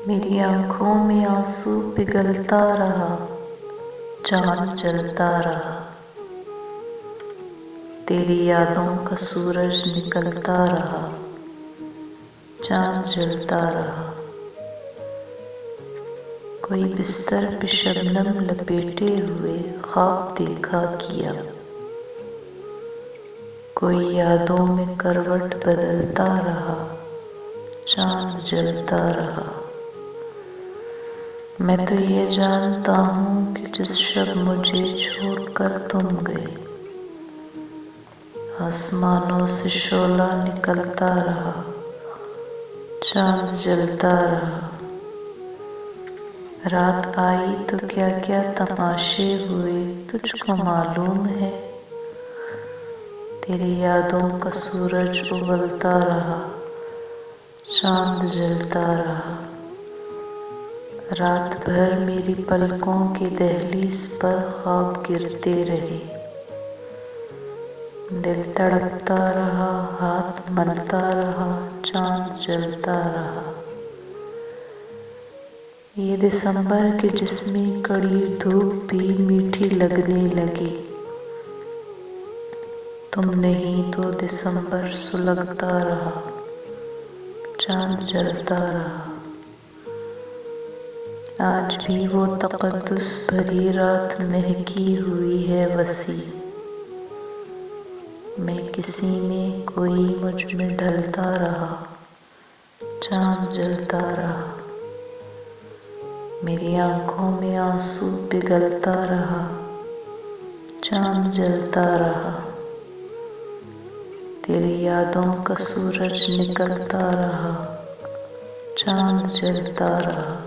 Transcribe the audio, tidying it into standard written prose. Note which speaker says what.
Speaker 1: मेरी आँखों में आंसू पिघलता रहा, चाँद जलता रहा। तेरी यादों का सूरज निकलता रहा, चाँद जलता रहा। कोई बिस्तर पे शबनम लपेटे हुए ख्वाब देखा किया, कोई यादों में करवट बदलता रहा, चाँद जलता रहा। मैं तो ये जानता हूँ कि जिस शब मुझे छोड़कर तुम गए, आसमानों से शोला निकलता रहा, चाँद जलता रहा। रात आई तो क्या क्या तमाशे हुए तुझको मालूम है। तेरी यादों का सूरज उबलता रहा, चाँद जलता रहा। रात भर मेरी पलकों की दहलीज पर ख्वाब गिरते रहे। दिल तड़पता रहा, हाथ मलता रहा, चाँद जलता रहा। ये दिसंबर की जिस्मी कड़ी धूप भी मीठी लगने लगी। तुम नहीं तो दिसंबर सुलगता रहा, चाँद जलता रहा। आज भी वो तक़द्दुस भरी रात महकी हुई है वसी। मैं किसी में कोई मुझ में ढलता रहा, चाँद जलता रहा। मेरी आँखों में आंसू पिघलता रहा, चाँद जलता रहा। तेरी यादों का सूरज निकलता रहा, चाँद जलता रहा।